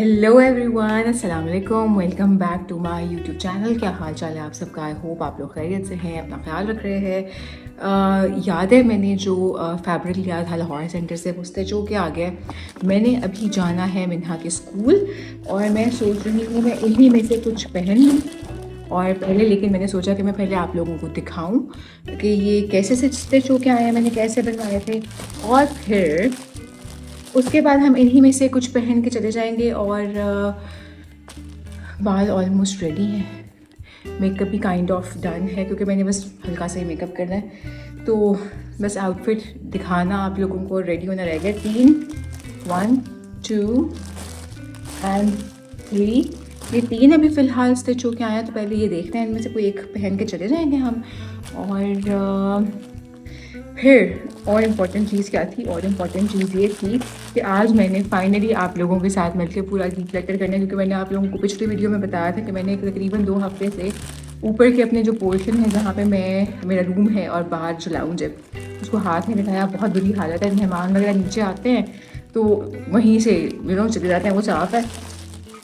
Hello everyone, अस्सलाम वालेकुम। Welcome back to my YouTube channel. क्या हाल चाल है आप सबका? आई होप आप लोग खैरियत से हैं, अपना ख्याल रख रहे हैं। याद है मैंने जो फैब्रिक लिया था लाहौर सेंटर से, वो स्टिच हो के आ गया। मैंने अभी जाना है मिन्हा के स्कूल और मैं सोच रही हूँ मैं इन्हीं में से कुछ पहन लूँ। और पहले लेकिन मैंने सोचा कि मैं पहले आप लोगों को दिखाऊं कि ये कैसे स्टिच हो के आए हैं, मैंने कैसे बनवाए थे, और फिर उसके बाद हम इन्हीं में से कुछ पहन के चले जाएंगे। और बाल ऑलमोस्ट रेडी हैं, मेकअप भी काइंड ऑफ डन है क्योंकि मैंने बस हल्का सा ही मेकअप करना है। तो बस आउटफिट दिखाना आप लोगों को, रेडी होना रह गया। 1 2 एंड 3, ये 3 अभी फ़िलहाल स्टिच होके आया। तो पहले ये देखते हैं, इनमें से कोई एक पहन के चले जाएंगे हम। और फिर और इम्पॉर्टेंट चीज़ क्या थी? और इम्पॉर्टेंट चीज़ ये थी कि आज मैंने फाइनली आप लोगों के साथ मिलकर पूरा डिक्लटर करना है, क्योंकि मैंने आप लोगों को पिछली वीडियो में बताया था कि मैंने तकरीबन 2 हफ्ते से ऊपर के अपने जो पोर्शन है जहाँ पे मेरा रूम है और बाहर जो लाउंज है उसको हाथ में लगाया। बहुत बुरी हालत है, मेहमान वगैरह नीचे आते हैं तो वहीं से चले जाते हैं। वो साफ़ है,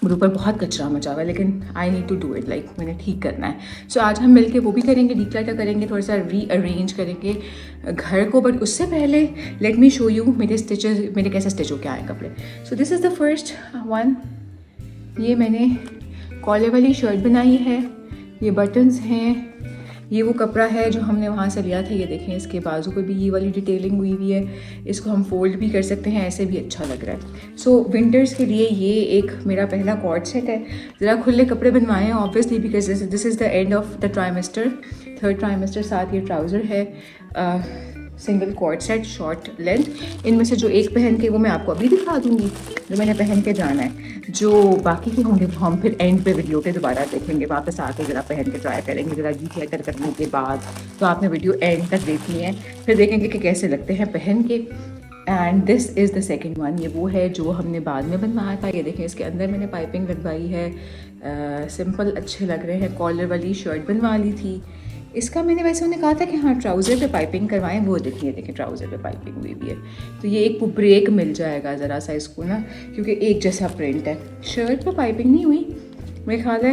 मेरे ऊपर बहुत कचरा मचा हुआ है, लेकिन I need to do it, like मैंने ठीक करना है। सो आज हम मिलके वो भी करेंगे, डिक्लटर करेंगे, थोड़ा सा रीअरेंज करेंगे घर को। बट उससे पहले लेट मी शो यू मेरे कैसे स्टिच होके आए कपड़े। So this is the first one. ये मैंने कॉलर वाली शर्ट बनाई है, ये बटन्स हैं, ये वो कपड़ा है जो हमने वहाँ से लिया था। ये देखें, इसके बाजू पे भी ये वाली डिटेलिंग हुई हुई है। इसको हम फोल्ड भी कर सकते हैं, ऐसे भी अच्छा लग रहा है। सो विंटर्स के लिए ये एक मेरा पहला कॉर्ड सेट है। ज़रा खुले कपड़े बनवाए हैं obviously, because this is the end of the trimester, 3rd trimester. साथ ये ट्राउज़र है, single coord set, short length. इनमें से जो एक पहन के वो मैं आपको अभी दिखा दूँगी जो मैंने पहन के जाना है। जो बाकी के होंगे वो हम फिर एंड पे वीडियो पे दोबारा देखेंगे, वापस आके ज़रा पहन के ट्राई करेंगे। ज़रा डिक्लटर करने के बाद तो आपने वीडियो एंड तक देखनी है, फिर देखेंगे कि कैसे लगते हैं पहन के। And this is the second one. ये वो है जो हमने बाद में बनवाया था। ये देखें, इसके अंदर मैंने पाइपिंग लगवाई है। सिंपल अच्छे लग रहे हैं। कॉलर वाली शर्ट बनवा ली थी। इसका मैंने वैसे उन्हें कहा था कि हाँ ट्राउज़र पे पाइपिंग करवाएं, वो देखिए ट्राउज़र पे पाइपिंग हुई भी है। तो ये एक ब्रेक मिल जाएगा ज़रा सा इसको ना, क्योंकि एक जैसा प्रिंट है। शर्ट पे पाइपिंग नहीं हुई, मेरे ख्याल है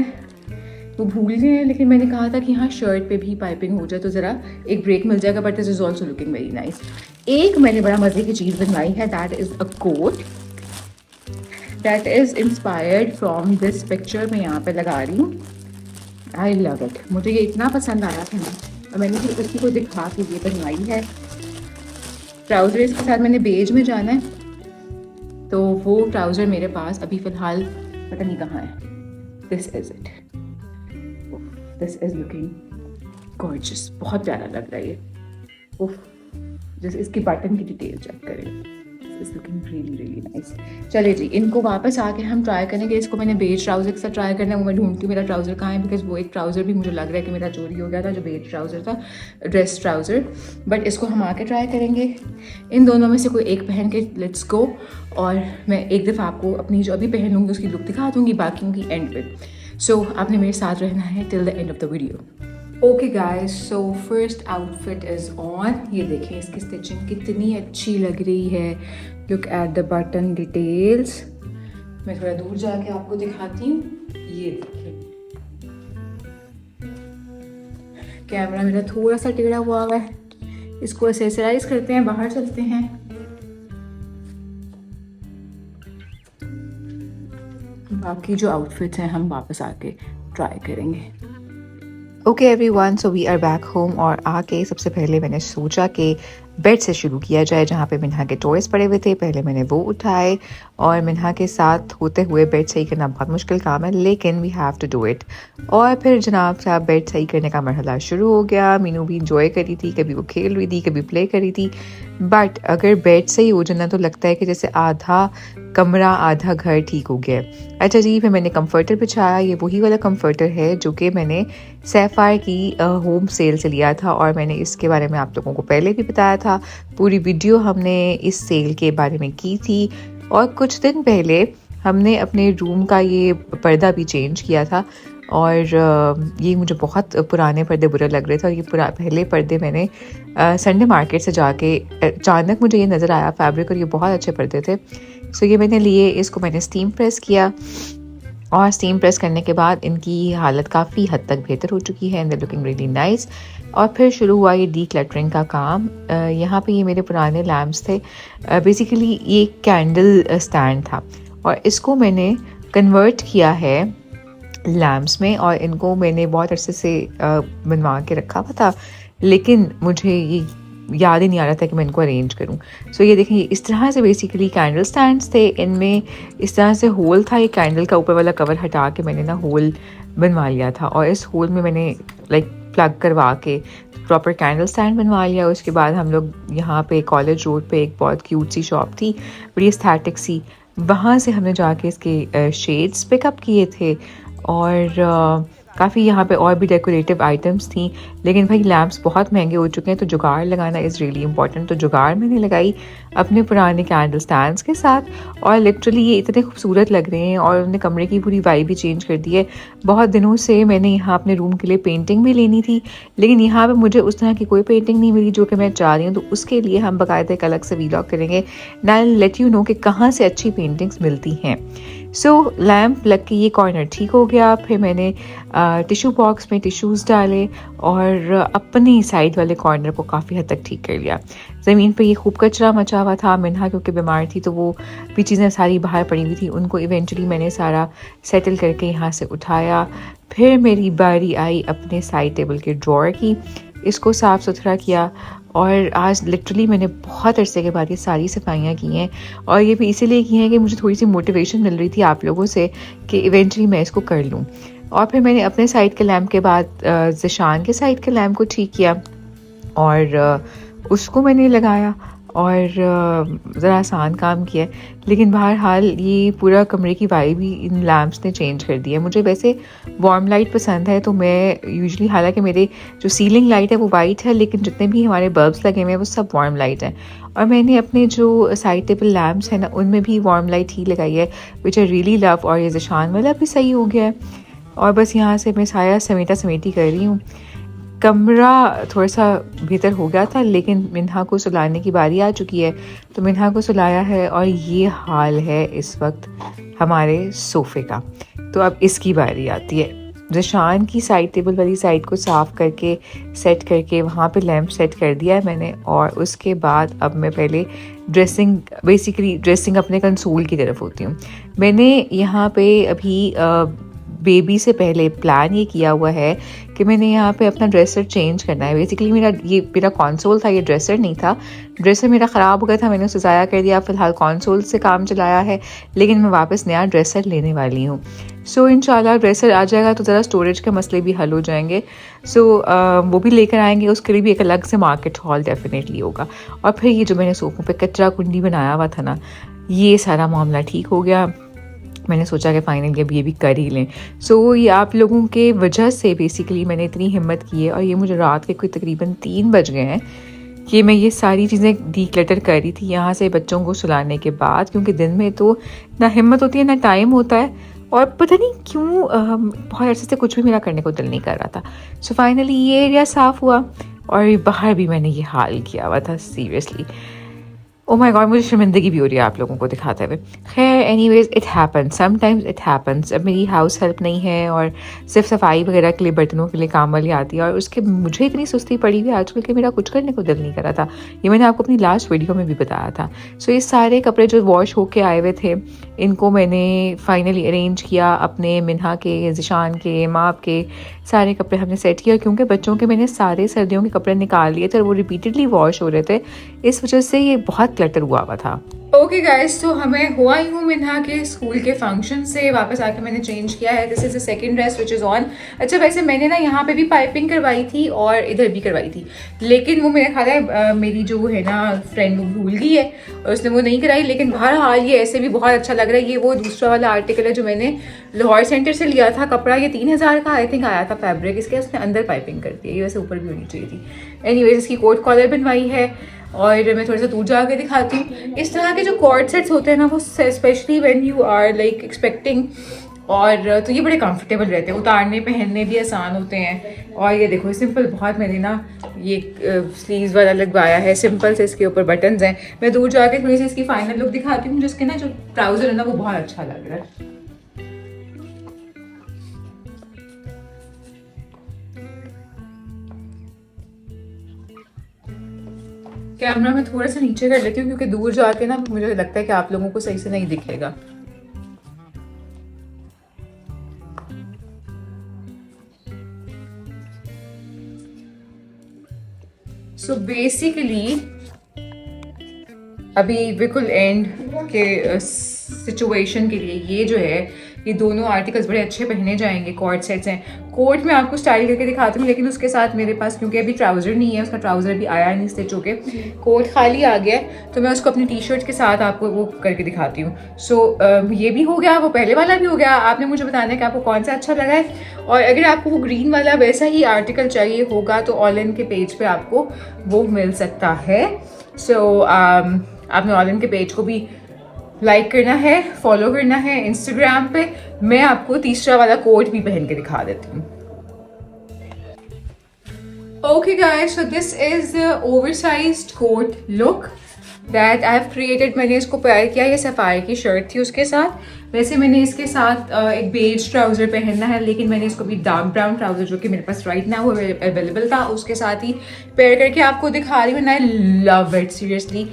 वो भूल गए हैं, लेकिन मैंने कहा था कि हाँ शर्ट पे भी पाइपिंग हो जाए तो ज़रा एक ब्रेक मिल जाएगा। But this is also looking very nice. एक मैंने बड़ा मज़े की चीज़ बनवाई है, that is a coat that is inspired from this picture. मैं यहाँ पे लगा रही हूँ। आई लव इट, मुझे ये इतना पसंद आया था ना, और मैंने फिर उसी को दिखा के ये बनवाई है। ट्राउज़र इसके साथ मैंने बेज में जाना है, तो वो ट्राउज़र मेरे पास अभी फ़िलहाल पता नहीं कहाँ है। This is it, this is looking gorgeous, बहुत प्यारा लग रहा है ये। उफ, जैसे इसकी बटन की डिटेल चेक करें, is looking really really nice. चलिए जी, इनको वापस आके हम ट्राई करेंगे। इसको मैंने बेज ट्राउज़र के साथ ट्राई करना है। वो मैं ढूंढती हूँ मेरा ट्राउज़र कहाँ है, बिकॉज वो एक ट्राउज़र भी मुझे लग रहा है कि मेरा चोरी हो गया था, जो बेज ट्राउज़र था, ड्रेस ट्राउज़र। बट इसको हम आके ट्राई करेंगे। इन दोनों में से कोई एक पहन के लेट्स गो। और मैं एक दफ़ा आपको अपनी जो अभी पहन लूँगी उसकी लुक दिखा दूँगी, बाकी की एंड पे। सो आपने मेरे साथ रहना है till the end of the video. Okay guys, so first outfit is on. ये देखें इसकी स्टिचिंग कितनी अच्छी लग रही है। Look at the button details. मैं थोड़ा दूर जाके आपको दिखाती हूँ। ये देखिए, कैमरा मेरा थोड़ा सा टेढ़ा हुआ है, इसको एक्सेसराइज करते हैं, बाहर चलते हैं। बाकी जो आउटफिट्स हैं हम वापस आके ट्राई करेंगे। Okay everyone, so we are back home. और आके सबसे पहले मैंने सोचा कि बेड से शुरू किया जाए, जहाँ पे मिन्हा के टॉयज़ पड़े हुए थे। पहले मैंने वो उठाए, और मिन्हा के साथ होते हुए बेड सही करना बहुत मुश्किल काम है, लेकिन we have to do it. और फिर जनाब साहब बेड सही करने का मरहला शुरू हो गया। मीनू भी इंजॉय करी थी, कभी वो खेल रही थी, कभी प्ले करी थी। बट अगर बेड सही हो जाना तो लगता है कि जैसे आधा कमरा आधा घर ठीक हो गया। अच्छा जी, फिर मैंने कंफर्टर बिछाया। ये वही वाला कंफर्टर है जो कि मैंने सैफायर की होम सेल से लिया था, और मैंने इसके बारे में आप लोगों को पहले भी बताया था। पूरी वीडियो हमने इस सेल के बारे में की थी। और कुछ दिन पहले हमने अपने रूम का ये पर्दा भी चेंज किया था। और ये मुझे बहुत पुराने पर्दे बुरे लग रहे थे। और ये पहले पर्दे मैंने संडे मार्केट से जाके अचानक मुझे ये नज़र आया फैब्रिक, और ये बहुत अच्छे पर्दे थे। सो ये मैंने लिए, इसको मैंने स्टीम प्रेस किया, और स्टीम प्रेस करने के बाद इनकी हालत काफ़ी हद तक बेहतर हो चुकी है, and they looking really nice. और फिर शुरू हुआ ये डी क्लटरिंग का काम। यहाँ पे ये मेरे पुराने लैम्प्स थे। बेसिकली ये कैंडल स्टैंड था, और इसको मैंने कन्वर्ट किया है लैम्प्स में, और इनको मैंने बहुत अरसे से बनवा के रखा हुआ था, लेकिन मुझे ये याद ही नहीं आ रहा था कि मैं इनको अरेंज करूं। सो ये देखिए, इस तरह से बेसिकली कैंडल स्टैंड्स थे, इनमें इस तरह से होल था। ये कैंडल का ऊपर वाला कवर हटा के मैंने ना होल बनवा लिया था, और इस होल में मैंने प्लग करवा के प्रॉपर कैंडल स्टैंड बनवा लिया। उसके बाद हम लोग यहाँ पे कॉलेज रोड पे एक बहुत क्यूट सी शॉप थी, बड़ी एस्थेटिक सी, वहाँ से हमने जाके इसके शेड्स पिकअप किए थे। और काफ़ी यहाँ पे और भी डेकोरेटिव आइटम्स थी, लेकिन भाई लैम्प्स बहुत महंगे हो चुके हैं, तो जुगाड़ लगाना इज़ रियली इंपॉर्टेंट। तो जुगाड़ मैंने लगाई अपने पुराने कैंडल स्टैंड्स के साथ, और लिटरली ये इतने खूबसूरत लग रहे हैं, और उन्होंने कमरे की पूरी वाइब भी चेंज कर दी है। बहुत दिनों से मैंने यहाँ अपने रूम के लिए पेंटिंग भी लेनी थी, लेकिन यहाँ पे मुझे उस तरह की कोई पेंटिंग नहीं मिली जो कि मैं चाह रही हूँ। तो उसके लिए हम बाकायदा एक अलग से वीलॉग करेंगे, नाइल लेट यू नो कि कहाँ से अच्छी पेंटिंग्स मिलती हैं। सो लैम्प लग के ये कॉर्नर ठीक हो गया। फिर मैंने टिश्यू बॉक्स में टिश्यूज़ डाले, और अपनी साइड वाले कॉर्नर को काफ़ी हद तक ठीक कर लिया। ज़मीन पे ये खूब कचरा मचा हुआ था, मिन्हा क्योंकि बीमार थी तो वो भी चीज़ें सारी बाहर पड़ी हुई थी, उनको इवेंचुअली मैंने सारा सेटल करके यहाँ से उठाया। फिर मेरी बारी आई अपने साइड टेबल के ड्रॉअर की, इसको साफ़ सुथरा किया, और आज लिटरली मैंने बहुत अरसे के बाद ये सारी सफाइयाँ की हैं, और ये भी इसीलिए की हैं कि मुझे थोड़ी सी मोटिवेशन मिल रही थी आप लोगों से कि इवेंचुअली मैं इसको कर लूँ। और फिर मैंने अपने साइड के लैम्प के बाद ज़िशान के साइड के लैम्प को ठीक किया, और उसको मैंने लगाया, और ज़रा आसान काम किया। लेकिन बहरहाल ये पूरा कमरे की वाइब ही इन लैम्प्स ने चेंज कर दी है। मुझे वैसे वार्म लाइट पसंद है, तो मैं यूजुअली, हालांकि मेरे जो सीलिंग लाइट है वो वाइट है, लेकिन जितने भी हमारे बल्ब्स लगे हुए हैं वो सब वार्म लाइट हैं। और मैंने अपने जो साइड टेबल लैम्प्स हैं ना, उनमें भी वार्म लाइट ही लगाई है, विच आई रियली लव। और ये ज़िशान वाला भी सही हो गया है, और बस यहाँ से मैं साया समेटी कर रही हूँ। कमरा थोड़ा सा बेहतर हो गया था, लेकिन मिन्हा को सुलाने की बारी आ चुकी है, तो मिन्हा को सुलाया है, और ये हाल है इस वक्त हमारे सोफ़े का। तो अब इसकी बारी आती है। ज़िशान की साइड टेबल वाली साइड को साफ़ करके सेट करके वहाँ पे लैंप सेट कर दिया है मैंने, और उसके बाद अब मैं पहले ड्रेसिंग अपने कंसोल की तरफ होती हूँ। मैंने यहाँ पे अभी बेबी से पहले प्लान ये किया हुआ है कि मैंने यहाँ पे अपना ड्रेसर चेंज करना है। बेसिकली मेरा कंसोल था, ये ड्रेसर नहीं था। ड्रेसर मेरा ख़राब हो गया था, मैंने उसे ज़ाया कर दिया। फ़िलहाल कंसोल से काम चलाया है, लेकिन मैं वापस नया ड्रेसर लेने वाली हूँ। सो इंशाल्लाह ड्रेसर आ जाएगा तो ज़रा स्टोरेज के मसले भी हल हो जाएंगे। सो वो भी लेकर आएंगे, उसके लिए भी एक अलग से मार्केट हॉल डेफिनेटली होगा। और फिर ये जो मैंने सोफ़ों पे कचरा कुंडी बनाया हुआ था ना, ये सारा मामला ठीक हो गया। मैंने सोचा कि फाइनली अब ये भी कर ही लें। सो ये आप लोगों के वजह से बेसिकली मैंने इतनी हिम्मत की है, और ये मुझे रात के कोई तकरीबन 3 बज गए हैं कि मैं ये सारी चीज़ें डीक्लटर कर रही थी यहाँ से बच्चों को सुलाने के बाद, क्योंकि दिन में तो ना हिम्मत होती है ना टाइम होता है, और पता नहीं क्यों बहुत अरसे से कुछ भी मेरा करने को दिल नहीं कर रहा था। सो फाइनली ये एरिया साफ़ हुआ, और बाहर भी मैंने ये हाल किया हुआ था सीरियसली। ओ माय गॉड, मुझे शर्मिंदगी भी हो रही है आप लोगों को दिखाते हुए। खैर anyways, it happens, sometimes it happens. अब मेरी हाउस हेल्प नहीं है, और सिर्फ सफाई वगैरह के लिए, बर्तनों के लिए काम वाली आती है, और उसके मुझे इतनी सुस्ती पड़ी हुई आजकल कि मेरा कुछ करने को दिल नहीं कर रहा था। ये मैंने आपको अपनी लास्ट वीडियो में भी बताया था। सो ये सारे कपड़े जो वॉश होके आए हुए थे, इनको मैंने फाइनली अरेंज किया। अपने मिन्हा के, ज़िशान के, माप के सारे कपड़े हमने सेट किया, क्योंकि बच्चों के मैंने सारे सर्दियों के कपड़े निकाल लिए थे, और वो रिपीटेडली वॉश हो रहे थे। इस वजह से ये बहुत क्लटर हुआ था। ओके गाइस, तो हमें हुआ ही हूँ मिन्हा के स्कूल के फंक्शन से वापस आके मैंने चेंज किया है। This is the second dress which is on. अच्छा वैसे मैंने ना यहाँ पे भी पाइपिंग करवाई थी और इधर भी करवाई थी, लेकिन वो मेरे ख्याल है मेरी जो है ना फ्रेंड वो भूल गई है और उसने वो नहीं कराई। लेकिन बहरहाल ये ऐसे भी बहुत अच्छा लग रहा है। ये वो दूसरा वाला आर्टिकल है जो मैंने लाहौर सेंटर से लिया था कपड़ा। ये 3000 का आई थिंक आया था फैब्रिक। इसके उसने अंदर पाइपिंग कर दी है, ये वैसे ऊपर भी होनी चाहिए थी। एनीवेज इसकी कोट कॉलर बनवाई है, और मैं थोड़ा सा दूर जाकर दिखाती हूँ। इस तरह के जो कॉर्ड सेट्स होते हैं ना, वो specially when you are like expecting और तो ये बड़े कंफर्टेबल रहते हैं, उतारने पहनने भी आसान होते हैं। और ये देखो सिंपल बहुत, मैंने ना ये स्लीव्स वाला लगवाया है, सिंपल से इसके ऊपर बटन्स हैं। मैं दूर जाके थोड़ी सी इसकी फाइनल लुक दिखाती हूँ, जिसके ना जो ट्राउज़र है ना वो बहुत अच्छा लग रहा है। कैमरा में थोड़ा सा नीचे कर लेती हूँ क्योंकि दूर जाके ना मुझे लगता है कि आप लोगों को सही से नहीं दिखेगा। सो बेसिकली अभी बिल्कुल एंड के सिचुएशन के लिए ये जो है, ये दोनों आर्टिकल्स बड़े अच्छे पहने जाएंगे। कॉर्ड सेट्स हैं, कोट में आपको स्टाइल करके दिखाती हूँ, लेकिन उसके साथ मेरे पास क्योंकि अभी ट्राउज़र नहीं है, उसका ट्राउज़र भी आया नहीं स्टिच होके, कोट खाली आ गया है, तो मैं उसको अपनी टी शर्ट के साथ आपको वो करके दिखाती हूँ। सो ये भी हो गया, वो पहले वाला भी हो गया। आपने मुझे बताना है कि आपको कौन सा अच्छा लगा है, और अगर आपको वो ग्रीन वाला वैसा ही आर्टिकल चाहिए होगा तो ऑल इन के पेज पे आपको वो मिल सकता है। सो आपने ऑल इन के पेज को भी लाइक करना है, फॉलो करना है इंस्टाग्राम पे। मैं आपको तीसरा वाला कोट भी पहन के दिखा देती हूँ। Okay guys, so this is the oversized coat look that I have created. मैंने इसको पेयर किया, ये सफारी की शर्ट थी उसके साथ। वैसे मैंने इसके साथ एक बेज ट्राउज़र पहनना है, लेकिन मैंने इसको भी डार्क ब्राउन ट्राउज़र जो कि मेरे पास राइट ना वो अवेलेबल था, उसके साथ ही पेयर करके आपको दिखा रही हूँ। I love it seriously.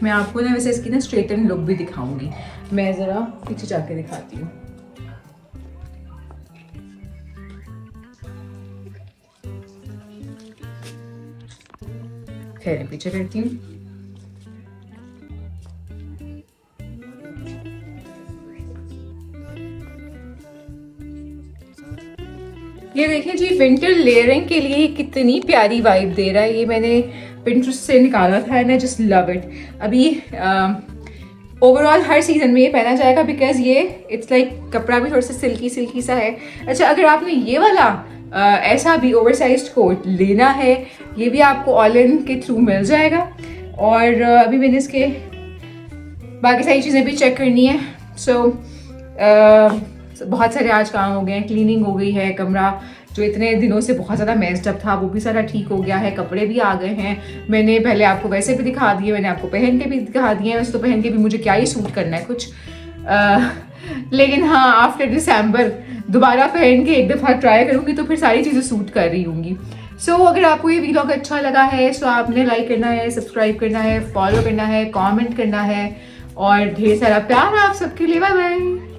मैं आपको ना वैसे इसकी ना स्ट्रेटन लुक भी दिखाऊंगी। मैं ज़रा पीछे जाके दिखाती हूँ। खैर पीछे करती हूँ। ये देखिए जी, विंटर लेयरिंग के लिए कितनी प्यारी वाइब दे रहा है। ये मैंने पिंटरेस्ट से निकाला था and I just love it. अभी ओवरऑल हर सीजन में ये पहना जाएगा बिकॉज ये इट्स लाइक कपड़ा भी थोड़ा सा सिल्की सिल्की सा है। अच्छा, अगर आपने ये वाला ऐसा भी ओवरसाइज्ड कोट लेना है, ये भी आपको ऑल इन के थ्रू मिल जाएगा। और अभी मैंने इसके बाकी सारी चीज़ें भी चेक करनी है। सो बहुत सारे आज काम हो गए हैं, क्लीनिंग हो गई है, कमरा जो इतने दिनों से बहुत ज़्यादा मेस्ड अप था वो भी सारा ठीक हो गया है, कपड़े भी आ गए हैं। मैंने पहले आपको वैसे भी दिखा दिए, मैंने आपको पहन के भी दिखा दिए हैं। वैसे तो पहन के भी मुझे क्या ही सूट करना है कुछ, लेकिन हाँ आफ्टर दिसंबर दोबारा पहन के एक दफ़ा ट्राई करूँगी तो फिर सारी चीज़ें सूट कर रही होंगी। सो अगर आपको ये वीडियो अच्छा लगा है तो आपने लाइक करना है, सब्सक्राइब करना है, फॉलो करना है, कॉमेंट करना है, और ढेर सारा प्यार आप सबके लिए। Bye bye.